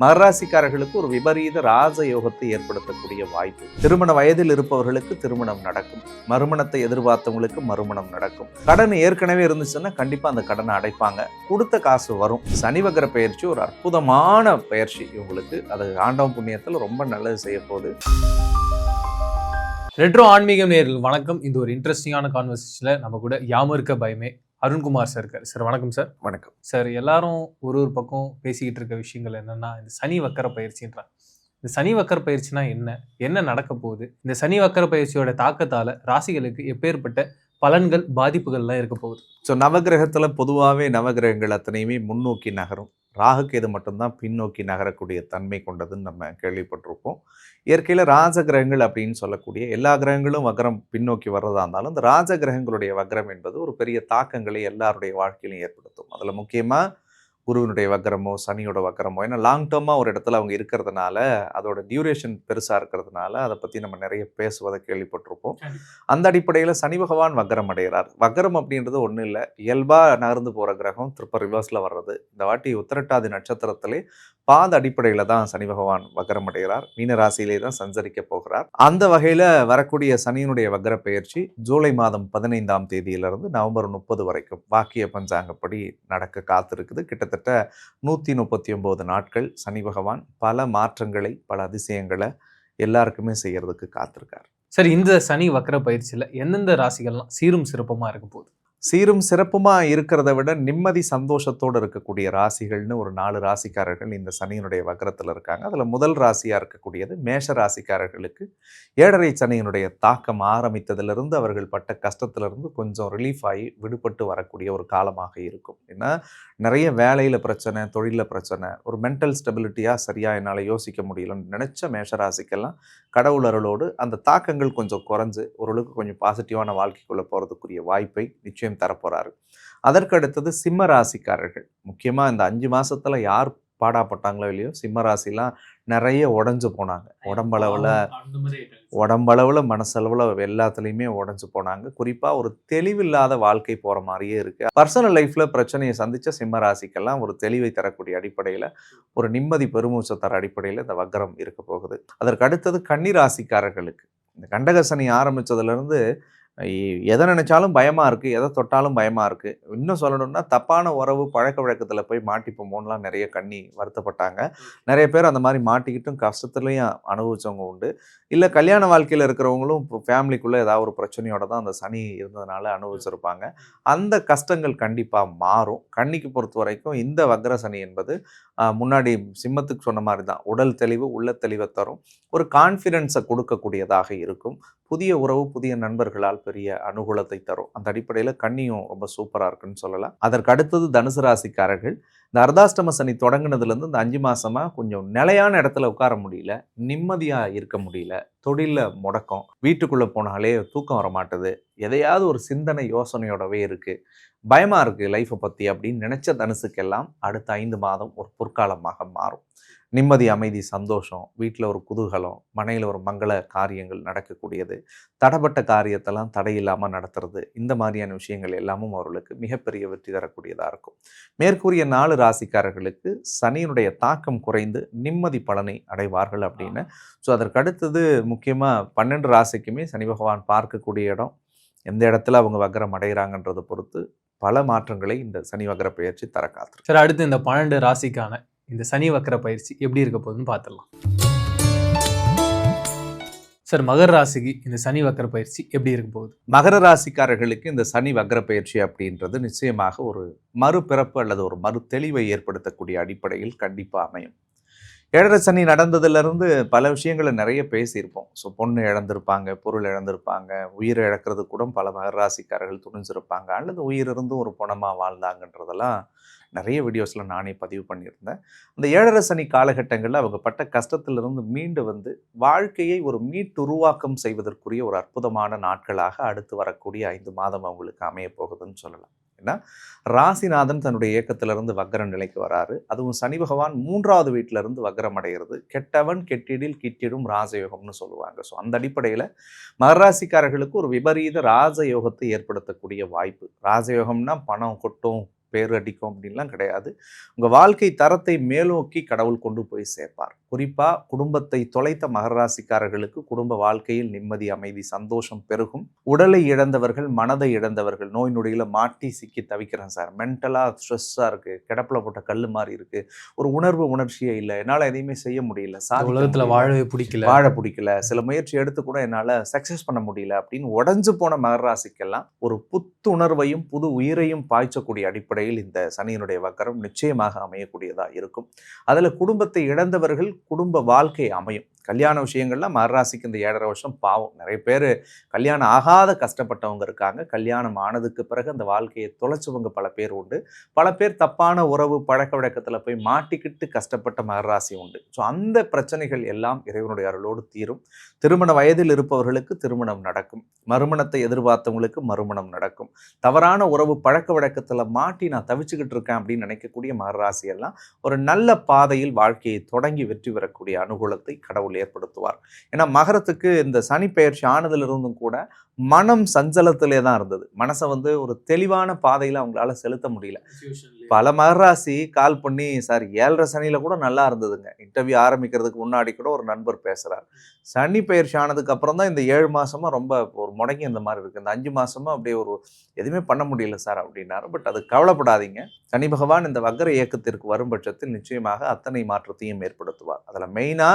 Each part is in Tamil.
மகராசிக்காரர்களுக்கு ஒரு விபரீத ராஜ யோகத்தை ஏற்படுத்தக்கூடிய வாய்ப்பு. திருமண வயதில் இருப்பவர்களுக்கு திருமணம் நடக்கும். மறுமணத்தை எதிர்பார்த்தவங்களுக்கு மறுமணம் நடக்கும். கடன் ஏற்கனவே இருந்துச்சுன்னா கண்டிப்பா அந்த கடனை அடைப்பாங்க. கொடுத்த காசு வரும். சனி வக்ர பயிற்சி ஒரு அற்புதமான பயிற்சி இவங்களுக்கு. அது ஆண்டவன் புண்ணியத்தில் ரொம்ப நல்லது செய்ய போகுது. ரெட்ரோ ஆன்மீகம் நேயர்கள் வணக்கம். இந்த ஒரு இன்ட்ரெஸ்டிங்கான கான்வர்சேஷன்ல நம்ம கூட யாம இருக்க பயமே அருண்குமார் சார் இருக்காரு. சார் வணக்கம் சார். வணக்கம் சார். எல்லாரும் ஒரு பக்கம் பேசிக்கிட்டு இருக்க விஷயங்கள் என்னன்னா, இந்த சனி வக்கர பயிற்சின்றாங்க. இந்த சனி வக்கர பயிற்சினா என்ன நடக்க போகுது? இந்த சனி வக்கர பயிற்சியோட தாக்கத்தால ராசிகளுக்கு எப்பேற்பட்ட பலன்கள் பாதிப்புகள்லாம் இருக்க போகுது? ஸோ நவகிரகத்துல பொதுவாகவே நவகிரகங்கள் அத்தனையுமே முன்னோக்கி நகரும். ராகுகேது மட்டும்தான் பின்னோக்கி நகரக்கூடிய தன்மை கொண்டதுன்னு நம்ம கேள்விப்பட்டிருப்போம். இயற்கையில் ராஜகிரகங்கள் அப்படின்னு சொல்லக்கூடிய எல்லா கிரகங்களும் வக்ரம் பின்னோக்கி வர்றதா இருந்தாலும் இந்த ராஜகிரகங்களுடைய வக்ரம் என்பது ஒரு பெரிய தாக்கங்களை எல்லாருடைய வாழ்க்கையிலும் ஏற்படுத்தும். அதில் முக்கியமாக குருவினுடைய வக்கரமோ சனியோட வக்கரமோ, ஏன்னா லாங் டேர்மாக ஒரு இடத்துல அவங்க இருக்கிறதுனால அதோட டியூரேஷன் பெருசாக இருக்கிறதுனால அதை பற்றி நம்ம நிறைய பேசுவதை கேள்விப்பட்டிருப்போம். அந்த அடிப்படையில் சனி பகவான் வக்கரம் அடைகிறார். வக்கரம் அப்படின்றது ஒன்றும் இல்லை, இயல்பாக நகர்ந்து போகிற கிரகம் திருப்ப ரிவர்ஸில் வர்றது. இந்த வாட்டி உத்திரட்டாதி நட்சத்திரத்திலே பாத அடிப்படையில் தான் சனி பகவான் வக்கரம் அடைகிறார். மீன ராசியிலே தான் சஞ்சரிக்க போகிறார். அந்த வகையில் வரக்கூடிய சனியினுடைய வக்கர பயிற்சி ஜூலை மாதம் 15ஆம் தேதியிலிருந்து நவம்பர் 30 வரைக்கும் வாக்கிய பஞ்சாங்கப்படி நடக்க காத்திருக்குது. கிட்டத்தட்ட 139 நாட்கள் சனி பகவான் பல மாற்றங்களை, பல அதிசயங்களை எல்லாருக்குமே செய்யறதுக்கு காத்திருக்கார். சரி, இந்த சனி வக்கர பயிற்சியில எந்தெந்த ராசிகள்லாம் சீரும் சிறப்புமா இருக்க போகுது? சீரும் சிறப்புமா இருக்கிறத விட நிம்மதி சந்தோஷத்தோடு இருக்கக்கூடிய ராசிகள்னு ஒரு 4 ராசிக்காரர்கள் இந்த சனியினுடைய வக்கரத்தில் இருக்காங்க. அதில் முதல் ராசியாக இருக்கக்கூடியது மேஷ ராசிக்காரர்களுக்கு 7.5 சனியினுடைய தாக்கம் ஆரம்பித்ததிலிருந்து அவர்கள் பட்ட கஷ்டத்திலிருந்து கொஞ்சம் ரிலீஃப் ஆகி விடுபட்டு வரக்கூடிய ஒரு காலமாக இருக்கும். ஏன்னா நிறைய வேலையில் பிரச்சனை, தொழிலில் பிரச்சனை, ஒரு மென்டல் ஸ்டெபிலிட்டியாக சரியாக என்னால் யோசிக்க முடியலன்னு நினச்ச மேஷராசிக்கெல்லாம் கடவுள் அருளோடு அந்த தாக்கங்கள் கொஞ்சம் குறைஞ்சு ஓரளவுக்கு கொஞ்சம் பாசிட்டிவான வாழ்க்கைக்குள்ளே போகிறதுக்குரிய வாய்ப்பை நிச்சயம் தரப்போறாரு. அதற்கு அடுத்தது சிம்ம ராசிக்காரர்கள். முக்கியமா இந்த 5 மாசத்துல யார் பாடாப்பட்டாங்களோ இல்லையோ, சிம்ம ராசிலாம் நிறைய உடஞ்சு போனாங்க. உடம்பளவுல மனசளவுல எல்லாத்துலேயுமே உடஞ்சு போனாங்க. குறிப்பா ஒரு தெளிவில்லாத வாழ்க்கை போற மாதிரியே இருக்கு. பர்சனல் லைஃப்ல பிரச்சனையை சந்திச்ச சிம்ம ராசிக்கெல்லாம் ஒரு தெளிவை தரக்கூடிய அடிப்படையில, ஒரு நிம்மதி பெருமூச்சை தர அடிப்படையில் இந்த வக்ரம் இருக்க போகுது. அதற்கு அடுத்தது கன்னி ராசிக்காரர்களுக்கு இந்த கண்டக சனி ஆரம்பிச்சதுல இருந்து எதை நினைச்சாலும் பயமா இருக்கு, எதை தொட்டாலும் பயமா இருக்கு. இன்னும் சொல்லணும்னா தப்பான உறவு பழக்க வழக்கத்துல போய் மாட்டிப்போமோன்னுலாம் நிறைய கன்னி வருத்தப்பட்டாங்க. நிறைய பேர் அந்த மாதிரி மாட்டிக்கிட்டும் கஷ்டத்துலையும் அனுபவிச்சவங்க உண்டு. இல்லை கல்யாண வாழ்க்கையில் இருக்கிறவங்களும் ஃபேமிலிக்குள்ளே ஏதாவது ஒரு பிரச்சனையோட தான் அந்த சனி இருந்ததுனால அனுபவிச்சிருப்பாங்க. அந்த கஷ்டங்கள் கண்டிப்பாக மாறும். கன்னிக்கு பொறுத்த வரைக்கும் இந்த வக்ர சனி என்பது முன்னாடி சிம்மத்துக்கு சொன்ன மாதிரி தான், உடல் தெளிவு உள்ள தெளிவை தரும். ஒரு கான்ஃபிடென்ஸை கொடுக்கக்கூடியதாக இருக்கும். புதிய உறவு, புதிய நண்பர்களால் பெரிய அனுகூலத்தை தரும். அந்த அடிப்படையில் கன்னியும் ரொம்ப சூப்பராக இருக்குன்னு சொல்லலாம். அதற்கு அடுத்தது தனுசு ராசிக்காரர்கள். இந்த அர்த்தாஷ்டம சனி தொடங்கினதுலேருந்து இந்த 5 மாசமா கொஞ்சம் நிலையான இடத்துல உட்கார முடியல, நிம்மதியாக இருக்க முடியல, தொழிலில் முடக்கம், வீட்டுக்குள்ளே போனாலே தூக்கம் வர மாட்டுது, எதையாவது ஒரு சிந்தனை யோசனையோடவே இருக்குது, பயமாக இருக்குது லைஃப்பை பற்றி அப்படின்னு நினச்ச தனுசுக்கெல்லாம் அடுத்த 5 மாதம் ஒரு பொற்காலமாக மாறும். நிம்மதி, அமைதி, சந்தோஷம், வீட்டில் ஒரு குதூகலம், மனையில் ஒரு மங்கள காரியங்கள் நடக்கக்கூடியது, தடைப்பட்ட காரியத்தெல்லாம் தடையில்லாமல் நடத்துறது, இந்த மாதிரியான விஷயங்கள் எல்லாமும் அவர்களுக்கு மிகப்பெரிய வெற்றி தரக்கூடியதாக இருக்கும். மேற்கூறிய 4 ராசிக்காரர்களுக்கு சனியினுடைய தாக்கம் குறைந்து நிம்மதி பலனை அடைவார்கள் அப்படின்னு. ஸோ அதற்கு அடுத்தது முக்கியமாக 12 ராசிக்குமே சனி பகவான் பார்க்கக்கூடிய இடம், எந்த இடத்துல அவங்க வக்ரம் அடைகிறாங்கன்றதை பொறுத்து பல மாற்றங்களை இந்த சனி வக்ர பயிற்சி தர காத்திருக்கு. சரி, அடுத்து இந்த 12 ராசிக்கான இந்த சனி வக்ர பயிற்சி எப்படி இருக்க போகுதுன்னு பார்த்துடலாம். சார், மகர ராசிக்கு இந்த சனி வக்ர பயிற்சி எப்படி இருக்க போகுது? மகர ராசிக்காரர்களுக்கு இந்த சனி வக்ர பயிற்சி அப்படின்றது நிச்சயமாக ஒரு மறுபிறப்பு அல்லது ஒரு மறு தெளிவை ஏற்படுத்தக்கூடிய அடிப்படையில் கண்டிப்பாக அமையும். 7.5 சனி நடந்ததுலேருந்து பல விஷயங்களை நிறைய பேசியிருப்போம். ஸோ பொண்ணு இழந்திருப்பாங்க, பொருள் இழந்திருப்பாங்க, உயிரை இழக்கிறது கூட பல மகர ராசிக்காரர்கள் துணிஞ்சிருப்பாங்க, அல்லது உயிர் இருந்தும் ஒரு பணமாக வாழ்ந்தாங்கன்றதெல்லாம் நிறைய வீடியோஸில் நானே பதிவு பண்ணியிருந்தேன். அந்த 7.5 சனி காலகட்டங்களில் அவங்க பட்ட கஷ்டத்திலிருந்து மீண்டு வந்து வாழ்க்கையை ஒரு மீட்டுருவாக்கம் செய்வதற்குரிய ஒரு அற்புதமான நாட்களாக அடுத்து வரக்கூடிய 5 மாதம் அவங்களுக்கு அமைய போகுதுன்னு சொல்லலாம். ஏன்னா ராசிநாதன் தன்னுடைய இயக்கத்திலிருந்து வக்ர நிலைக்கு வராரு. அதுவும் சனி பகவான் 3வது வீட்டிலிருந்து வக்ரம் அடைகிறது. கெட்டவன் கெட்டிடில் கிட்டிடும் ராஜயோகம்னு சொல்லுவாங்க. ஸோ அந்த அடிப்படையில் மகராசிக்காரர்களுக்கு ஒரு விபரீத ராஜயோகத்தை ஏற்படுத்தக்கூடிய வாய்ப்பு. ராஜயோகம்னா பணம் கொட்டும், பேர் அடிக்கும் அப்படின்லாம் கிடையாது. உங்கள் வாழ்க்கை தரத்தை மேலோக்கி கடவுள் கொண்டு போய் சேர்ப்பார். குறிப்பாக குடும்பத்தை தொலைத்த மகர ராசிக்காரர்களுக்கு குடும்ப வாழ்க்கையில் நிம்மதி, அமைதி, சந்தோஷம் பெருகும். உடலை இழந்தவர்கள், மனதை இழந்தவர்கள், நோய் நொடியில் மாட்டி சிக்கி தவிக்கிறேன் சார், மென்டலாக ஸ்ட்ரெஸ்ஸாக இருக்குது, கிடப்பில் போட்ட கல் மாதிரி இருக்குது, ஒரு உணர்ச்சியே இல்லை, என்னால் எதையுமே செய்ய முடியல, உலகத்தில் வாழ பிடிக்கல, சில முயற்சி எடுத்து கூட என்னால் சக்ஸஸ் பண்ண முடியல அப்படின்னு உடஞ்சு போன மகர ராசிக்கெல்லாம் ஒரு புத்துணர்வையும் புது உயிரையும் பாய்ச்சக்கூடிய அடிப்படையில் இந்த சனியினுடைய வக்கரம் நிச்சயமாக அமையக்கூடியதாக இருக்கும். அதில் குடும்பத்தை இழந்தவர்கள் குடும்ப வாழ்க்கை அமையும். கல்யாண விஷயங்கள்லாம் மகர ராசிக்கு இந்த 7.5 வருஷம் பாவம். நிறைய பேர் கல்யாணம் ஆகாத கஷ்டப்பட்டவங்க இருக்காங்க. கல்யாணம் ஆனதுக்கு பிறகு அந்த வாழ்க்கையை தொலைச்சவங்க பல பேர் உண்டு. பல பேர் தப்பான உறவு பழக்க வழக்கத்தில் போய் மாட்டிக்கிட்டு கஷ்டப்பட்ட மகர ராசி உண்டு. ஸோ அந்த பிரச்சனைகள் எல்லாம் இறைவனுடைய அருளோடு தீரும். திருமண வயதில் இருப்பவர்களுக்கு திருமணம் நடக்கும். மறுமணத்தை எதிர்பார்த்தவங்களுக்கு மறுமணம் நடக்கும். தவறான உறவு பழக்க வழக்கத்தில் மாட்டி நான் தவிச்சுக்கிட்டு இருக்கேன் அப்படின்னு நினைக்கக்கூடிய மகர ராசி எல்லாம் ஒரு நல்ல பாதையில் வாழ்க்கையை தொடங்கி வெற்றி பெறக்கூடிய அனுகூலத்தை கடவுள் ஏற்படுத்துவார். ஏன்னா மகரத்துக்கு இந்த சனி பெயர்ச்சி ஆனதிலிருந்தும் கூட மனம் சஞ்சலத்திலே தான் இருந்தது. மனசை ஒரு தெளிவான பாதையில் அவங்களால செலுத்த முடியல. பல மகராசி கால் பண்ணி, சார் 7.5 சனியில கூட நல்லா இருந்ததுங்க, இன்டர்வியூ ஆரம்பிக்கிறதுக்கு முன்னாடி கூட ஒரு நண்பர் பேசுறார், சனி பெயர்ச்சி ஆனதுக்கு அப்புறம் தான் இந்த 7 மாசமா ரொம்ப ஒரு முடங்கி இந்த மாதிரி இருக்கு, இந்த 5 மாசமா அப்படியே ஒரு எதுவுமே பண்ண முடியல சார் அப்படின்னாரு. பட் அது கவலைப்படாதீங்க, சனி பகவான் இந்த வக்ர இயக்கத்திற்கு வரும் பட்சத்தில் நிச்சயமாக அத்தனை மாற்றத்தையும் ஏற்படுத்துவார். அதுல மெயினா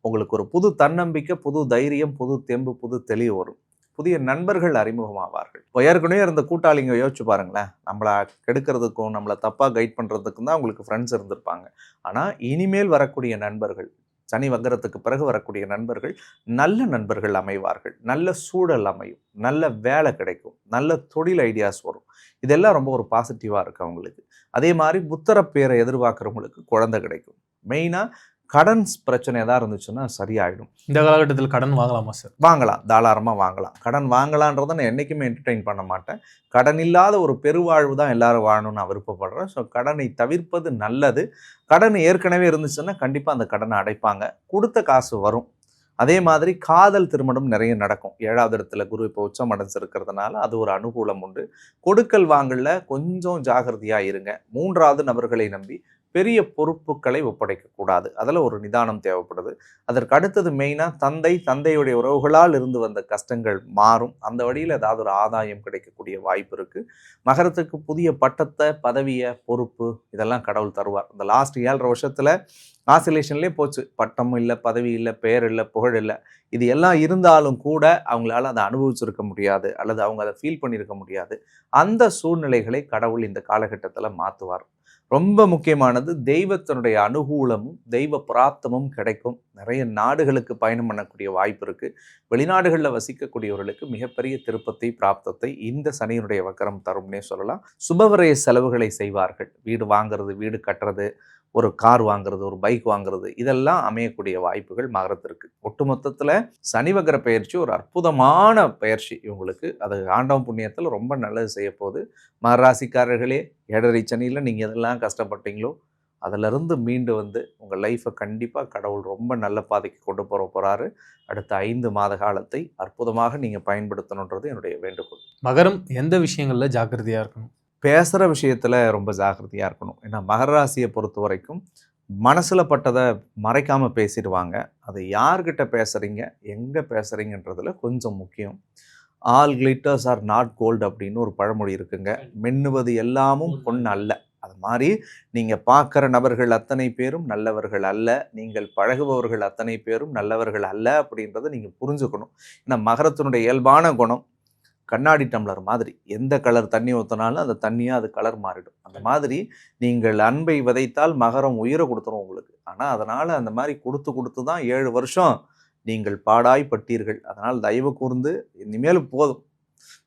உங்களுக்கு ஒரு புது தன்னம்பிக்கை, புது தைரியம், புது தெம்பு, புது தெளிவு வரும். புதிய நண்பர்கள் அறிமுகமாவார்கள். இப்போ ஏற்கனவே இருந்த கூட்டாளிங்க யோசிச்சு பாருங்களேன், நம்மளை கெடுக்கிறதுக்கும் நம்மளை தப்பாக கைட் பண்ணுறதுக்கும் தான் உங்களுக்கு ஃப்ரெண்ட்ஸ் இருந்திருப்பாங்க. ஆனால் இனிமேல் வரக்கூடிய நண்பர்கள், சனி வக்கரத்துக்கு பிறகு வரக்கூடிய நண்பர்கள் நல்ல நண்பர்கள் அமைவார்கள். நல்ல சூழல் அமையும், நல்ல வேலை கிடைக்கும், நல்ல தொழில் ஐடியாஸ் வரும். இதெல்லாம் ரொம்ப ஒரு பாசிட்டிவாக இருக்கு அவங்களுக்கு. அதே மாதிரி புத்தர பேரை எதிர்பார்க்குறவங்களுக்கு குழந்தை கிடைக்கும். மெயினாக கடன் பிரச்சனை எதாவது இருந்துச்சுன்னா சரியாயிடும். இந்த காலகட்டத்தில் கடன் வாங்கலாமா சார்? வாங்கலாம், தாராளமாக வாங்கலாம். கடன் வாங்கலான்றதை நான் என்றைக்குமே என்டர்டெயின் பண்ண மாட்டேன். கடன் இல்லாத ஒரு பெருவாழ்வு தான் எல்லாரும் வாழணும்னு நான் விருப்பப்படுறேன். ஸோ கடனை தவிர்ப்பது நல்லது. கடன் ஏற்கனவே இருந்துச்சுன்னா கண்டிப்பாக அந்த கடனை அடைப்பாங்க, கொடுத்த காசு வரும். அதே மாதிரி காதல் திருமணம் நிறைய நடக்கும். 7வது இடத்துல குரு இப்போ உச்சம் அடைஞ்சிருக்கிறதுனால அது ஒரு அனுகூலம் உண்டு. கொடுக்கல் வாங்கல கொஞ்சம் ஜாகிரதையாக இருங்க. 3வது நபர்களை நம்பி பெரிய பொறுப்புகளை ஒப்படைக்கக்கூடாது. அதில் ஒரு நிதானம் தேவைப்படுது. அதற்கு அடுத்தது மெயினாக தந்தையுடைய உறவுகளால் இருந்து வந்த கஷ்டங்கள் மாறும். அந்த வழியில் ஏதாவது ஒரு ஆதாயம் கிடைக்கக்கூடிய வாய்ப்பு இருக்குது. மகரத்துக்கு புதிய பட்டத்தை, பதவியை, பொறுப்பு இதெல்லாம் கடவுள் தருவார். இந்த லாஸ்ட் 7.5 வருஷத்தில் ஆசிலேஷன்லேயே போச்சு. பட்டம் இல்லை, பதவி இல்லை, பெயர் இல்லை, புகழ் இல்லை. இது எல்லாம் இருந்தாலும் கூட அவங்களால அதை அனுபவிச்சிருக்க முடியாது, அல்லது அவங்க அதை ஃபீல் பண்ணியிருக்க முடியாது. அந்த சூழ்நிலைகளை கடவுள் இந்த காலகட்டத்தில் மாற்றுவார். ரொம்ப முக்கியமானது தெய்வத்தினுடைய அனுகூலமும் தெய்வ பிராப்தமும் கிடைக்கும். நிறைய நாடுகளுக்கு பயணம் பண்ணக்கூடிய வாய்ப்பு இருக்குது. வெளிநாடுகளில் வசிக்கக்கூடியவர்களுக்கு மிகப்பெரிய திருப்பத்தை, பிராப்தத்தை இந்த சனியினுடைய வக்கரம் தரும்னே சொல்லலாம். சுபவிரய செலவுகளை செய்வார்கள். வீடு வாங்குறது, வீடு கட்டுறது, ஒரு கார் வாங்குறது, ஒரு பைக் வாங்குறது, இதெல்லாம் அமையக்கூடிய வாய்ப்புகள் மகரத்திற்கு. ஒட்டுமொத்தத்தில் சனி வக்கர பயிற்சி ஒரு அற்புதமான பயிற்சி இவங்களுக்கு. அது ஆண்டவன் புண்ணியத்தில் ரொம்ப நல்லது செய்ய போகுது. மகராசிக்காரர்களே, 7.5 சனியில் நீங்கள் எதெல்லாம் கஷ்டப்பட்டீங்களோ அதிலிருந்து மீண்டு உங்கள் லைஃப்பை கண்டிப்பாக கடவுள் ரொம்ப நல்ல பாதைக்கு கொண்டு போகிறாரு. அடுத்த 5 மாத காலத்தை அற்புதமாக நீங்கள் பயன்படுத்தணுன்றது என்னுடைய வேண்டுகோள். மகரம் எந்த விஷயங்களில் ஜாக்கிரதையாக இருக்கணும்? பேசுகிற விஷயத்தில் ரொம்ப ஜாக்கிரதையாக இருக்கணும். ஏன்னா மகர ராசியை பொறுத்த வரைக்கும் மனசில் பட்டதை மறைக்காமல் பேசிடுவாங்க. அதை யார்கிட்ட பேசுகிறீங்க, எங்கே பேசுகிறீங்கன்றதுல கொஞ்சம் முக்கியம். All glitters are not gold அப்படின்னு ஒரு பழமொழி இருக்குங்க. மின்னுவது எல்லாமும் பொன் அல்ல. அது மாதிரி நீங்கள் பார்க்குற நபர்கள் அத்தனை பேரும் நல்லவர்கள் அல்ல, நீங்கள் பழகுபவர்கள் அத்தனை பேரும் நல்லவர்கள் அல்ல அப்படின்றத நீங்கள் புரிஞ்சுக்கணும். ஏன்னா மகரத்தினுடைய இயல்பான குணம் கண்ணாடி டம்ளர் மாதிரி, எந்த கலர் தண்ணி ஊற்றினாலும் அந்த தண்ணியாக அது கலர் மாறிடும். அந்த மாதிரி நீங்கள் அன்பை விதைத்தால் மகரம் உயிரை கொடுத்துரும் உங்களுக்கு. ஆனால் அதனால் அந்த மாதிரி கொடுத்து தான் 7 வருஷம் நீங்கள் பாடாய்பட்டீர்கள். அதனால் தயவு கூர்ந்து இனிமேல் போதும்,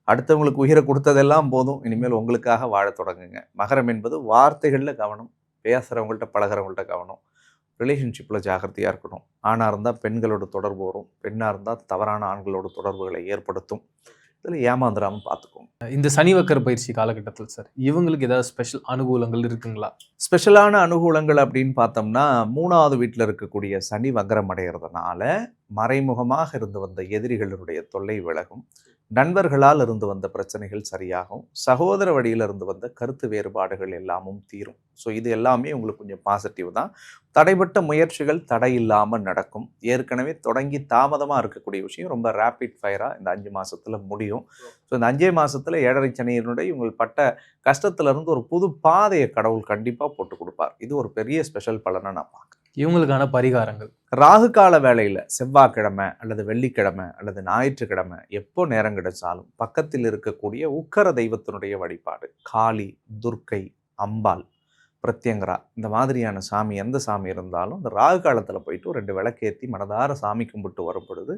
அடுத்தவங்களுக்கு உயிரை கொடுத்ததெல்லாம் போதும், இனிமேல் உங்களுக்காக வாழ தொடங்குங்க. மகரம் என்பது வார்த்தைகளில் கவனம், பேசுகிறவங்கள்ட்ட பழகிறவங்கள்ட்ட கவனம், ரிலேஷன்ஷிப்பில் ஜாகிரதையாக இருக்கணும். ஆணாக இருந்தால் பெண்களோட தொடர்பு வரும், பெண்ணாக இருந்தால் தவறான ஆண்களோட தொடர்புகளை ஏற்படுத்தும். இதில் ஏமாந்துடாமல் பார்த்துக்கோங்க. இந்த சனி வக்கர பயிற்சி காலகட்டத்தில் சார் இவங்களுக்கு ஏதாவது ஸ்பெஷல் அனுகூலங்கள் இருக்குங்களா? ஸ்பெஷலான அனுகூலங்கள் அப்படின்னு பார்த்தோம்னா, 3வது வீட்டில் இருக்கக்கூடிய சனி வக்கரம் அடைகிறதுனால மறைமுகமாக இருந்து வந்த எதிரிகளுடைய தொல்லை விலகும். நண்பர்களால் இருந்து வந்த பிரச்சனைகள் சரியாகும். சகோதர வழியில இருந்து வந்த கருத்து வேறுபாடுகள் எல்லாமும் தீரும். ஸோ இது எல்லாமே உங்களுக்கு கொஞ்சம் பாசிட்டிவ் தான். தடைப்பட்ட முயற்சிகள் தடையில்லாம நடக்கும். ஏற்கனவே தொடங்கி தாமதமா இருக்கக்கூடிய விஷயம் ரொம்ப ரேபிட் ஃபயரா இந்த 5 மாசத்துல முடியும். ஸோ இந்த 5 மாசத்துல 7.5 சனியினுடைய இவங்க பட்ட கஷ்டத்துல இருந்து ஒரு புது பாதையை கடவுள் கண்டிப்பா போட்டு கொடுப்பார். இது ஒரு பெரிய ஸ்பெஷல் பலனை நான் பார்க்கிறேன். இவங்களுக்கான பரிகாரங்கள். ராகு கால வேளையில செவ்வாய்க்கிழமை அல்லது வெள்ளிக்கிழமை அல்லது ஞாயிற்றுக்கிழமை எப்போ நேரம் கிடைச்சாலும் பக்கத்தில் இருக்கக்கூடிய உக்கர தெய்வத்தினுடைய வழிபாடு, காளி, துர்க்கை, அம்பாள், பிரத்யங்கரா, இந்த மாதிரியான சாமி எந்த சாமி இருந்தாலும் இந்த ராகு காலத்தில் போயிட்டு 2 விளக்கேற்றி மனதார சாமி கும்பிட்டு வரும் பொழுது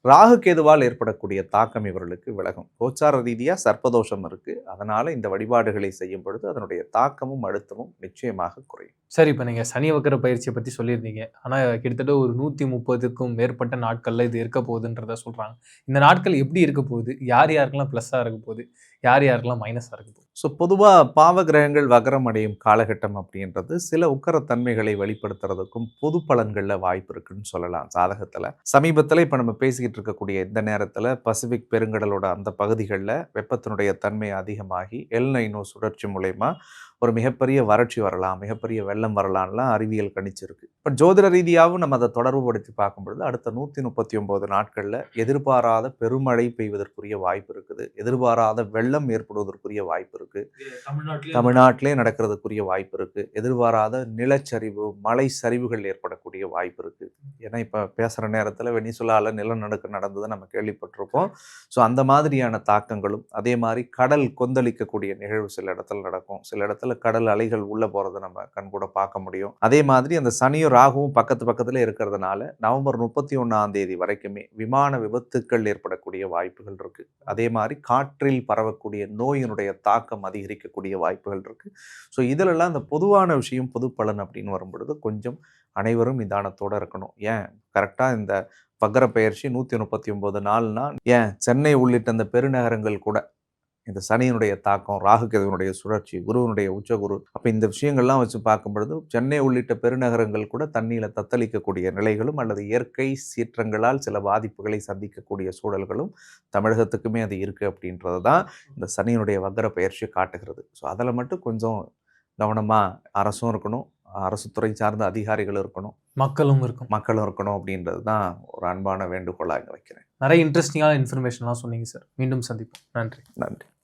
ராகு கேதுவால் ஏற்படக்கூடிய தாக்கம் இவர்களுக்கு விலகும். கோச்சார ரீதியாக சர்ப்பதோஷம் இருக்கு. அதனால இந்த வழிபாடுகளை செய்யும் பொழுது அதனுடைய தாக்கமும் அழுத்தமும் நிச்சயமாக குறையும். சரி, இப்போ நீங்கள் சனி வக்கர பயிற்சியை பற்றி சொல்லியிருந்தீங்க. ஆனால் கிட்டத்தட்ட ஒரு 130க்கும் மேற்பட்ட நாட்களில் இது இருக்க போகுதுன்றத சொல்கிறாங்க. இந்த நாட்கள் எப்படி இருக்க போகுது? யார் யாருக்கெல்லாம் ப்ளஸ்ஸாக இருக்க போகுது? யார் யாருக்கெல்லாம் மைனஸாக இருக்க போகுது? ஸோ பொதுவாக பாவ கிரகங்கள் வக்ரம் அடையும் காலகட்டம் அப்படின்றது சில உக்கரத்தன்மைகளை வெளிப்படுத்துறதுக்கும் பொது பலன்களில் வாய்ப்பு இருக்குன்னு சொல்லலாம் ஜாதகத்தில். சமீபத்தில் இப்போ நம்ம பேசிக்கிட்டு இருக்கக்கூடிய இந்த நேரத்தில் பசிபிக் பெருங்கடலோட அந்த பகுதிகளில் வெப்பத்தினுடைய தன்மை அதிகமாகி எல் நைனோ சுழற்சி மூலயமா ஒரு மிகப்பெரிய வறட்சி வரலாம், மிகப்பெரிய வெள்ளம் வரலாம்லாம் அறிவியல் கணிச்சிருக்கு. இப்போ ஜோதிட ரீதியாகவும் நம்ம அதை தொடர்புபடுத்தி பார்க்கும் பொழுது அடுத்த 139 நாட்களில் எதிர்பாராத பெருமழை பெய்வதற்குரிய வாய்ப்பு இருக்குது. எதிர்பாராத வெள்ளம் ஏற்படுவதற்குரிய வாய்ப்பு இருக்கு. தமிழ்நாட்டிலே நடக்கிறதுக்குரிய வாய்ப்பு இருக்கு. எதிர்பாராத நிலச்சரிவு, மலை சரிவுகள் ஏற்படக்கூடிய வாய்ப்பு இருக்கு. ஏன்னா இப்போ பேசுகிற நேரத்தில் வெனிசுலாவில் நிலநடுக்கம் நடந்ததை நம்ம கேள்விப்பட்டிருப்போம். ஸோ அந்த மாதிரியான தாக்கங்களும், அதே மாதிரி கடல் கொந்தளிக்கக்கூடிய நிகழ்வு சில இடத்துல நடக்கும். சில இடத்துல கடல் அலைகள் உள்ள போறதை நம்ம கண்கூட பார்க்க முடியும். அதே மாதிரி அந்த சனியும் ராகுவும் பக்கத்துல இருக்கிறதுனால நவம்பர் 31 வரைக்குமே விமான விபத்துக்கள் ஏற்படக்கூடிய வாய்ப்புகள் இருக்கு. அதே மாதிரி காற்றில் பரவக்கூடிய நோயினுடைய தாக்கம் அதிகரிக்கக்கூடிய வாய்ப்புகள் இருக்கு. ஸோ இதிலெல்லாம் இந்த பொதுவான விஷயம், பொது பலன் அப்படின்னு வரும்பொழுது கொஞ்சம் அனைவரும் நிதானத்தோட இருக்கணும். ஏன் கரெக்டாக இந்த வக்ர பெயர்ச்சி 139 நாள்னா, ஏன் சென்னை உள்ளிட்ட அந்த பெருநகரங்கள் கூட இந்த சனியினுடைய தாக்கம், ராகு கேதுவினுடைய சுழற்சி, குருவனுடைய உச்சகுரு, அப்போ இந்த விஷயங்கள்லாம் வச்சு பார்க்கும் பொழுது சென்னை உள்ளிட்ட பெருநகரங்கள் கூட தண்ணியில் தத்தளிக்கக்கூடிய நிலைகளும் அல்லது இயற்கை சீற்றங்களால் சில பாதிப்புகளை சந்திக்கக்கூடிய சூழல்களும் தமிழகத்துக்குமே அது இருக்குது அப்படின்றது தான் இந்த சனியினுடைய வக்ர பெயர்ச்சி காட்டுகிறது. ஸோ அதில் மட்டும் கொஞ்சம் கவனமாக அரசும் இருக்கணும், அரசு துறை சார்ந்த அதிகாரிகளும் இருக்கணும், மக்களும் இருக்கணும் அப்படின்றது தான் ஒரு அன்பான வேண்டுகோளாக இங்கே வைக்கிறேன். நிறைய இன்ட்ரெஸ்டிங்கான இன்ஃபர்மேஷன்லாம் சொன்னீங்க சார். மீண்டும் சந்திப்போம். நன்றி.